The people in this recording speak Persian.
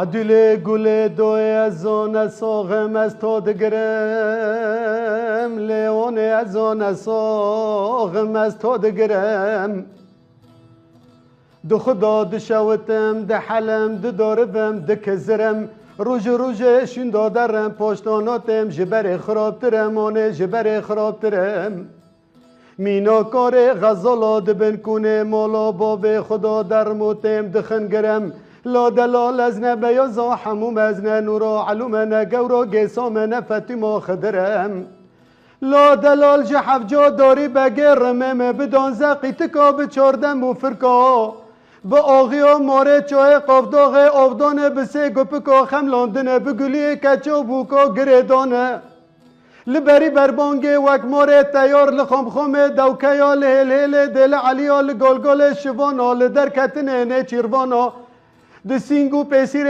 عدل گل دوی از آن ساغم از تو دگرم لیون از آن ساغم از تو دگرم دو خدا دشوتم ده حلم ده داربم ده کزرم روژ شندا درم پشتاناتم جبر خرابترم آنه جبر خرابترم مینا کار غزالا دبن کنه مولا باب خدا در موتم دخنگرم لا دلال از نبیازا حموم از نورا علوم نگورا گیسام نفتیما خدرم لا دلال جحف جا داری بگرم بدان زقی تکا بچاردم و فرکا با آغیا ماره چای قافداغ آفدانه بسه گپکا خملاندنه بگلی کچا بوکا گریدانه لبری بربانگه وک ماره تیار لخم خم دوکیا لهل دل علیا لگلگل شوانا لدرکتنه نه چیروانا د سینگو پیسیر